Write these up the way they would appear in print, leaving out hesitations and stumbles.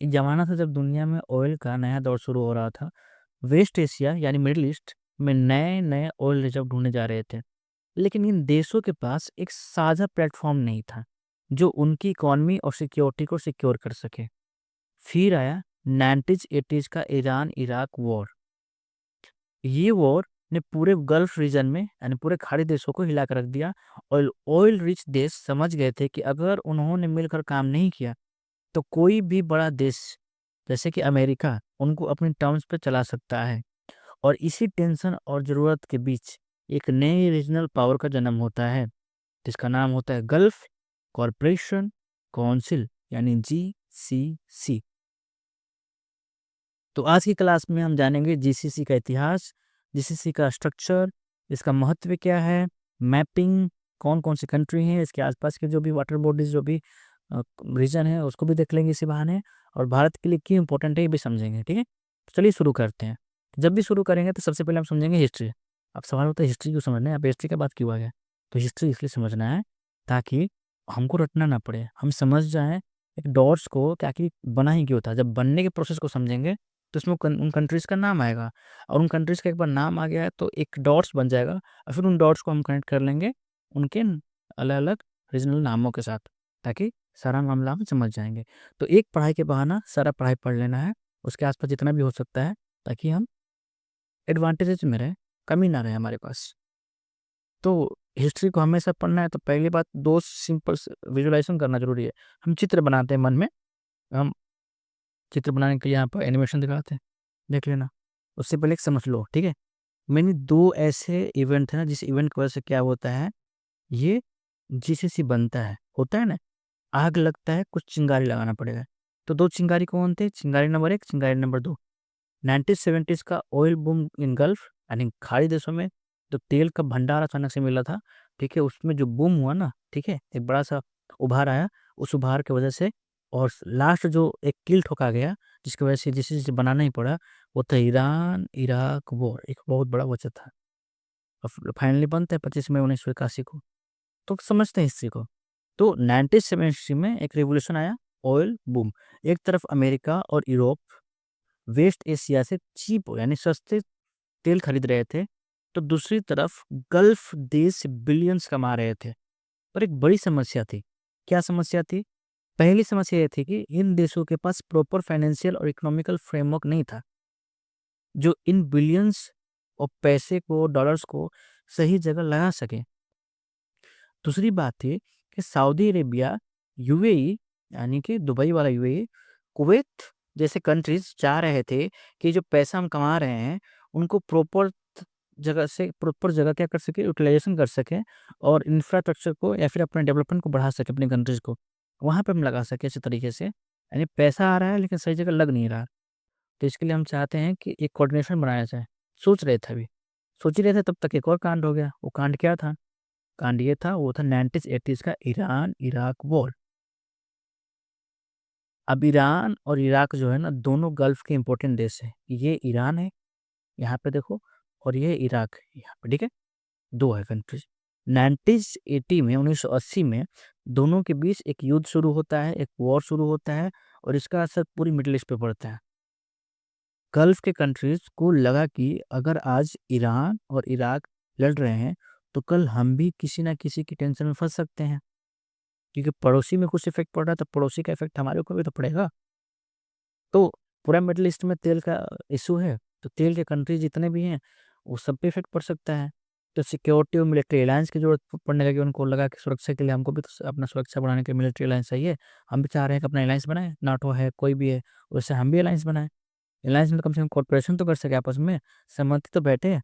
एक ज़माना था जब दुनिया में ऑयल का नया दौर शुरू हो रहा था। वेस्ट एशिया यानी मिडल ईस्ट में नए-नए ऑयल रिज़र्व ढूँढे जा रहे थे। लेकिन इन देशों के पास एक साझा प्लेटफ़ॉर्म नहीं था, जो उनकी इकोनॉमी और सिक्योरिटी को सिक्योर कर सके। फिर आया 90s-80s का ईरान-इराक वॉर। ये वॉर ने पूरे गल्फ रीजन में यानी पूरे खाड़ी देशों को हिला के रख दिया। ऑयल ऑयल रिच देश समझ गए थे कि अगर उन्होंने मिलकर काम नहीं किया, तो कोई भी बड़ा देश जैसे कि अमेरिका उनको अपनी टर्म्स पे चला सकता है। और इसी टेंशन और ज़रूरत के बीच एक नई रीजनल पावर का जन्म होता है, जिसका नाम होता है गल्फ कॉरपोरेशन काउंसिल यानी जीसीसी। तो आज की क्लास में हम जानेंगे जीसीसी का इतिहास, जीसीसी का स्ट्रक्चर, इसका महत्व क्या है, मैपिंग, कौन-कौन सी कंट्री हैं, इसके आसपास के जो भी वाटर बॉडीज़ जो भी रीजन है उसको भी देख लेंगे इसी बहाने, और भारत के लिए क्यों इम्पोर्टेंट है ये भी समझेंगे, ठीक है? तो चलिए शुरू करते हैं। जब भी शुरू करेंगे तो सबसे पहले हम समझेंगे हिस्ट्री। अब सवाल होता है हिस्ट्री क्यों समझना है? अब हिस्ट्री के बाद क्यों आ गया? तो हिस्ट्री इसलिए समझना है ताकि हमको रटना ना पड़े, हम समझ जाएँ एक डॉट्स को कि आखिर बना ही क्यों था। जब बनने के प्रोसेस को समझेंगे तो उसमें उन कंट्रीज़ का नाम आएगा, और उन कंट्रीज़ का एक बार नाम आ गया है तो एक डॉट्स बन जाएगा, और फिर उन डॉट्स को हम कनेक्ट कर लेंगे उनके अलग-अलग रीजनल नामों के साथ, ताकि सारा मामला हम समझ जाएँगे। तो एक पढ़ाई के बहाना सारा पढ़ाई पढ़ लेना है, उसके आस-पास जितना भी हो सकता है, ताकि हम एडवांटेजेस में रहें, कमी ना रहे हमारे पास। तो हिस्ट्री को हमेशा पढ़ना है तो पहली बात 2 सिंपल स विजुअलाइज़ेशन करना ज़रूरी है। हम चित्र बनाते हैं मन में, हम चित्र बनाने के लिए यहाँ पर एनिमेशन दिखाते हैं, देख लेना। उससे पहले एक समझ लो, ठीक है? मैंने 2 ऐसे इवेंट हैं ना, जिस इवेंट की वजह से क्या होता है, ये जीसीसी बनता है, होता है ना? आग लगता है, कुछ चिंगारी लगाना पड़ेगा। तो 2 चिंगारी कौन थे? चिंगारी नंबर 1, चिंगारी नंबर 2। 1970s का ऑयल बूम इन गल्फ यानी खाड़ी देशों में जो तेल का भंडार अचानक से मिला था, ठीक है? उसमें जो बूम हुआ ना, ठीक है? एक बड़ा-सा उभार आया, उस उभार की वजह से, और लास्ट जो एक कील ठोका गया, जिसकी वजह से जीसीसी बनाना ही पड़ा, वो था ईरान-इराक वॉर। एक बहुत बड़ा वजह था। और फाइनली बनता है 25 मई 1981 को। तो समझते हैं हिस्ट्री को। तो 1970 में एक रिवॉल्यूशन आया, ऑयल बूम। एक तरफ अमेरिका और यूरोप वेस्ट एशिया से चीप यानी सस्ते तेल खरीद रहे थे, तो दूसरी तरफ गल्फ देश बिलियंस कमा रहे थे। और एक बड़ी समस्या थी। क्या समस्या थी? पहली समस्या ये थी कि इन देशों के पास प्रॉपर फाइनेंशियल और इकोनॉमिकल फ्रेमवर्क नहीं था, जो इन बिलियंस और पैसे को, डॉलर्स को सही जगह लगा सके। दूसरी बात थी कि सऊदी अरेबिया, यूएई यानी कि दुबई वाला यूएई, कुवैत जैसे कंट्रीज़ चाह रहे थे कि जो पैसा हम कमा रहे हैं, उनको प्रॉपर जगह क्या कर सकें, यूटिलाइज़ेशन कर सकें, और इंफ्रास्ट्रक्चर को या फिर अपने डेवलपमेंट को बढ़ा सकें अपनी कंट्रीज़ को। वहाँ पे हम लगा सकें अच्छे तरीके से। यानी पैसा आ रहा है लेकिन सही जगह लग नहीं रहा। तो इसके लिए हम चाहते हैं कि एक कोऑर्डिनेशन बनाया जाए। सोच रहे थे अभी। सोच ही रहे थे तब तक एक और कांड हो गया। वो कांड क्या था? कांड ये था, वो था 90s-80s का ईरान-इराक वॉर। अब ईरान और इराक जो है ना, दोनों गल्फ के इम्पोर्टेंट देश हैं। ये ईरान है, यहाँ पे देखो, और ये इराक है यहाँ पे, ठीक है? 2 है कंट्रीज़। 90s-80 में 1980 में दोनों के बीच एक युद्ध शुरू होता है, एक वॉर शुरू होता है, और इसका असर पूरी मिडल ईस्ट पे पड़ता है। गल्फ के कंट्रीज़ को लगा कि अगर आज ईरान और इराक लड़ रहे हैं, तो कल हम भी किसी न किसी की टेंशन में फँस सकते हैं। क्योंकि पड़ोसी में कुछ इफ़ेक्ट पड़ रहा है, तो पड़ोसी का इफ़ेक्ट हमारे ऊपर भी तो पड़ेगा। तो पूरा मिडल ईस्ट में तेल का इश्यू है, तो तेल के कंट्री जितने भी हैं, वो सब पे इफ़ेक्ट पड़ सकता है। तो सिक्योरिटी और मिलिट्री अलायंस की ज़रूरत पड़ने लगी, उनको लगा कि सुरक्षा के लिए हमको भी तो अपना सुरक्षा बढ़ाने के लिए मिलिट्री अलायंस चाहिए। हम भी चाह रहे हैं कि अपना अलायंस बनाएँ, नाटो है, कोई भी है, वैसे हम भी अलायंस बनाएँ। अलायंस में कम से कम कोऑपरेशन तो कर सकें आपस में, सहमति तो बैठे,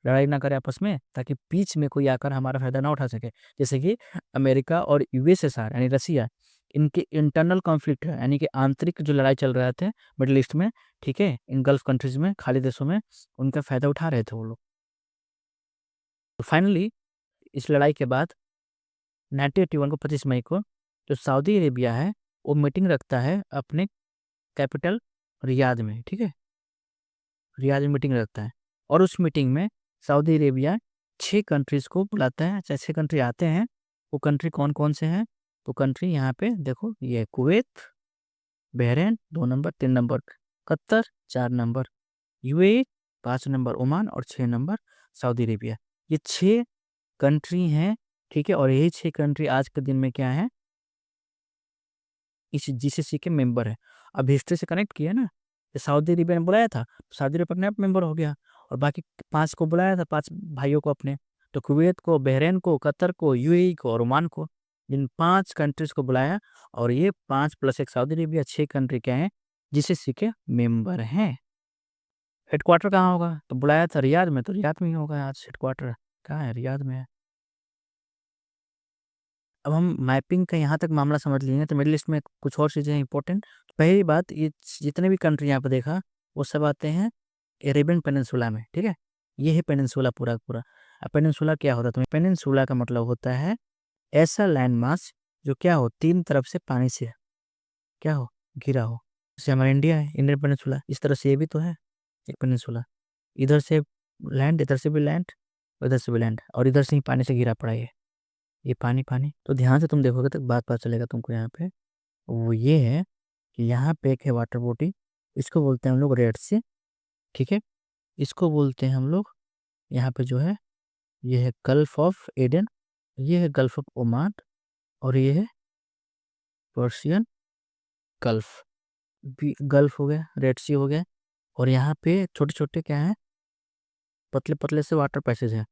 लड़ाई ना करें आपस में, ताकि बीच में कोई आकर हमारा फ़ायदा ना उठा सके। जैसे कि अमेरिका और यूएसएसआर यानी रसिया, इनके इंटरनल कॉन्फ्लिक्ट है, यानी कि आंतरिक जो लड़ाई चल रहे थे मिडल ईस्ट में, ठीक है? इन गल्फ कंट्रीज़ में, खाड़ी देशों में, उनका फ़ायदा उठा रहे थे वो लोग। तो फाइनली इस लड़ाई के बाद 1981 को 25 मई को जो सऊदी अरेबिया है, वो मीटिंग रखता है अपने कैपिटल रियाद में, ठीक है? रियाद में मीटिंग रखता है, और उस मीटिंग में सऊदी अरेबिया 6 कंट्रीज़ को बुलाता है। 6 कंट्री आते हैं, वो कंट्री कौन-कौन से हैं? वो कंट्री यहाँ पे देखो, ये है Kuwait, Bahrain 2 number, 3 number Qatar, 4 number UAE, 5 number Oman और 6 नंबर सऊदी अरेबिया। ये 6 कंट्री हैं, ठीक है? और यही 6 कंट्री आज के दिन में क्या है, इस जीसीसी के मेंबर हैं। अब हिस्ट्री से कनेक्ट किया ना, तो सऊदी अरेबिया ने बुलाया था, सऊदी अरेबिया अपने आप मेंबर हो गया, और बाकी 5 को बुलाया था, 5 भाइयों को अपने, तो कुवैत को, बहरीन को, कतर को, यूएई को और ओमान को, इन 5 कंट्रीज़ को बुलाया, और ये 5 प्लस 1 सऊदी अरेबिया 6 कंट्री क्या हैं, जीसीसी के मेंबर हैं। हेडक्वार्टर कहाँ होगा? तो बुलाया था रियाद में, तो रियाद में ही होगा आज हेडक्वार्टर। कहाँ है? रियाद में है। अब हम मैपिंग का यहाँ तक मामला समझ लिए हैं, तो मिडल ईस्ट में कुछ और चीज़ें हैं इम्पोर्टेंट। पहली बात, ये जितने भी कंट्री यहाँ पे देखा, वो सब आते हैं अरेबियन पेनिनसुला में, ठीक है? ये है पेनिनसुला पूरा का पूरा। अब पेनिनसुला क्या होता है? तो पेनिनसुला का मतलब होता है ऐसा लैंड मास जो क्या हो, 3 तरफ से पानी से क्या हो, घिरा हो। जैसे हमारा इंडिया है, इंडियन पेनिनसुला, इस तरह से ये भी तो है एक पेनिनसुला। इधर से लैंड, इधर से भी लैंड, उधर से भी लैंड, और इधर से ही पानी से घिरा पड़ा है ये पानी पानी। तो ध्यान से तुम देखोगे तो बात पता चलेगा तुमको यहाँ पे। वो ये है कि यहाँ पे एक है वाटर बॉडी, इसको बोलते हैं हम लोग रेड सी, ठीक है? इसको बोलते हैं हम लोग यहाँ पे जो है, ये है गल्फ ऑफ एडन, ये है गल्फ ऑफ ओमान, और ये है पर्शियन गल्फ। गल्फ हो गया, रेड सी हो गया, और यहाँ पे छोटे छोटे क्या है, पतले पतले से वाटर पैसेज है।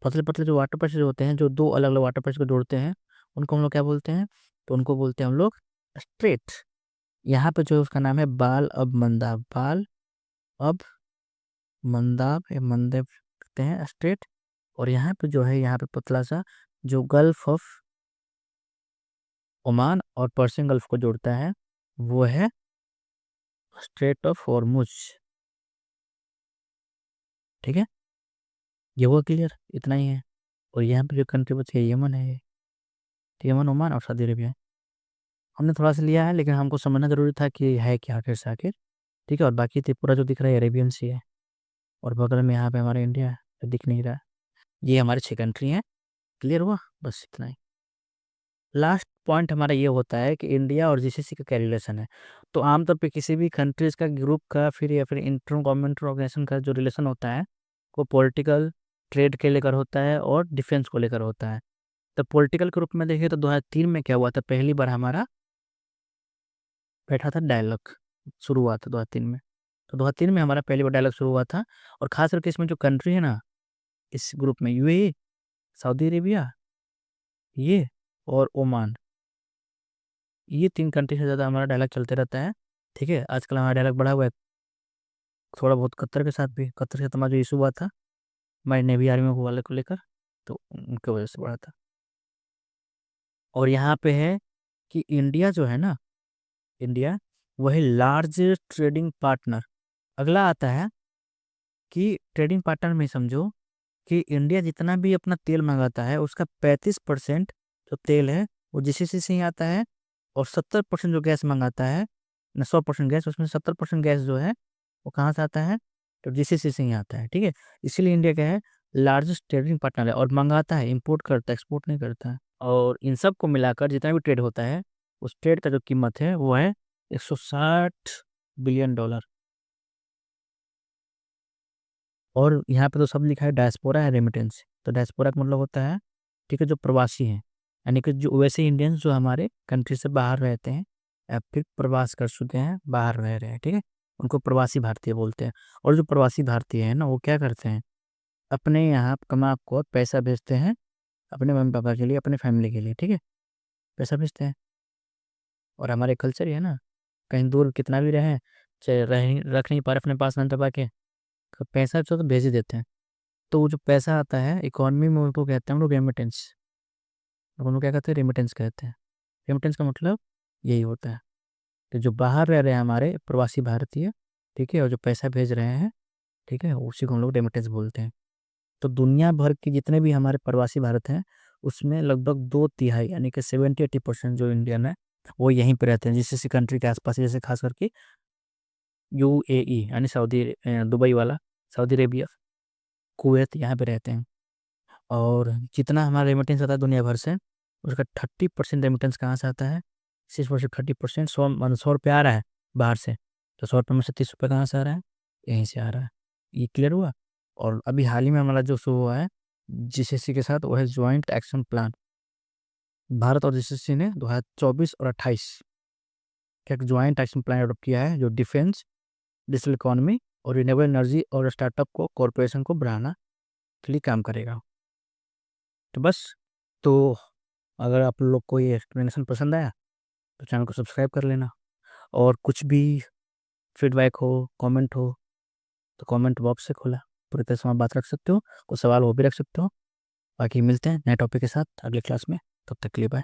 पतले पतले जो वाटर पैसेज होते हैं, जो दो अलग अलग वाटर पैसेज को जोड़ते हैं, उनको हम लोग क्या बोलते हैं? तो उनको बोलते हैं हम लोग स्ट्रेट। यहाँ पे जो है उसका नाम है बाल अब मंदाब, बाल अब मंदाब या मंदेब कहते हैं, स्ट्रेट। और यहाँ पे जो है, यहाँ पे पतला सा जो गल्फ ऑफ ओमान और पर्सियन गल्फ को जोड़ता है, वो है स्ट्रेट ऑफ हॉर्मुज, ठीक है? ये वो क्लियर, इतना ही है। और यहाँ पे जो कंट्री बची है यमन है, तो यमन, ओमान और सऊदी अरेबिया है। हमने थोड़ा सा लिया है, लेकिन हमको समझना जरूरी था कि है क्या आखिर से आखिर, ठीक है? और बाकी त्रिपुरा जो दिख रहा है अरेबियन सी है, और बगल में यहाँ पे हमारा इंडिया है, तो दिख नहीं रहा है। ये हमारे 6 कंट्री हैं। क्लियर हुआ? बस इतना ही। लास्ट पॉइंट हमारा ये होता है कि इंडिया और जीसीसी का क्या रिलेशन है। तो आमतौर पे किसी भी कंट्रीज़ का, ग्रुप का, फिर या फिर इंटर गवर्नमेंटल ऑर्गेनाइजेशन का जो रिलेशन होता है, वो पॉलिटिकल, ट्रेड के लेकर होता है और डिफेंस को लेकर होता है। तो पॉलिटिकल के रूप में देखिए तो 2003 में क्या हुआ था, पहली बार हमारा बैठा था डायलॉग, शुरू हुआ था 2003 में। तो 2003 में हमारा पहली बार डायलॉग शुरू हुआ था, और ख़ास करके इसमें जो कंट्री है ना, इस ग्रुप में यूएई, सऊदी अरेबिया, ये और ओमान, ये 3 कंट्री से ज़्यादा हमारा डायलॉग चलते रहता है, ठीक है? आजकल हमारा डायलॉग बढ़ा हुआ है थोड़ा बहुत कतर के साथ भी। कतर से हमारा जो इशू हुआ था हमारी नेवी आर्मी वाले को लेकर, तो उनकी वजह से बढ़ा था। और यहाँ पे है कि इंडिया जो है ना, इंडिया वही लार्ज ट्रेडिंग पार्टनर। अगला आता है कि ट्रेडिंग पार्टनर में समझो कि इंडिया जितना भी अपना तेल मंगाता है, उसका 35% जो तेल है वो जीसीसी से ही आता है, और 70% जो गैस मंगाता है ना, 100% गैस, उसमें 70% गैस जो है वो कहाँ से आता है? तो जीसीसी से ही आता है, ठीक है? इसीलिए इंडिया क्या है, लार्जेस्ट ट्रेडिंग पार्टनर है, और मंगाता है, इंपोर्ट करता है, एक्सपोर्ट नहीं करता है। और इन सब को मिलाकर जितना भी ट्रेड होता है, उस ट्रेड का जो कीमत है वो है $160 बिलियन। और यहाँ पे तो सब लिखा है डायस्पोरा है रेमिटेंस। तो डायस्पोरा का मतलब होता है, ठीक है, जो प्रवासी हैं, यानी कि जो वैसे इंडियंस जो हमारे कंट्री से बाहर रहते हैं या फिर प्रवास कर चुके हैं, बाहर रह रहे हैं, ठीक है, उनको प्रवासी भारतीय बोलते हैं। और जो प्रवासी भारतीय हैं ना, वो क्या करते हैं, अपने यहाँ कमा को पैसा भेजते हैं अपने मम्मी पापा के लिए, अपने फैमिली के लिए, ठीक है, पैसा भेजते हैं। और हमारे कल्चर ये है ना, कहीं दूर कितना भी रहें, चाहे रख नहीं पा रहे अपने पास ना दबा के, तो पैसा तो भेज ही देते हैं। तो वो जो पैसा आता है इकोनॉमी में, उनको कहते हैं हम लोग रेमिटेंस। उनको क्या कहते हैं? रेमिटेंस कहते हैं। रेमिटेंस का मतलब यही होता है कि जो बाहर रह रहे हैं हमारे प्रवासी भारतीय, ठीक है, और जो पैसा भेज रहे हैं, ठीक है, उसी को हम लोग रेमिटेंस बोलते हैं। तो दुनिया भर के जितने भी हमारे प्रवासी भारत हैं, उसमें लगभग 2/3 यानी कि 70-80% जो इंडियन है, वो यहीं पे रहते हैं, जिस कंट्री के आसपास, जैसे खास करके यूएई यानी दुबई वाला, सऊदी अरेबिया, कुवैत, यहाँ पे रहते हैं। और जितना हमारा रेमिटेंस आता है दुनिया भर से, उसका 30% रेमिटेंस कहाँ से आता है? 6% 30%, 100 रुपये आ रहा है बाहर से, तो 100 रुपये में से 30 रुपये कहाँ से आ रहा है, यहीं से आ रहा है। ये क्लियर हुआ। और अभी हाल ही में हमारा जो शुरू हुआ है जीसीसी के साथ, वो है ज्वाइंट एक्शन प्लान। भारत और जीसीसी ने 2024 और 28 का एक ज्वाइंट एक्शन प्लान अडोप्ट किया है, जो डिफेंस, डिजिटल इकोनॉमी और रिन्यूएबल एनर्जी और स्टार्टअप को, कॉरपोरेशन को बढ़ाना के लिए काम करेगा। तो बस, तो अगर आप लोग को ये एक्सप्लेनेशन पसंद आया तो चैनल को सब्सक्राइब कर लेना, और कुछ भी फीडबैक हो, कमेंट हो, तो कमेंट बॉक्स से खुला, पूरी तरह से वहाँ बात रख सकते हो, कुछ सवाल वो भी रख सकते हो। बाकी मिलते हैं नए टॉपिक के साथ अगले क्लास में, तब तक के लिए बाय।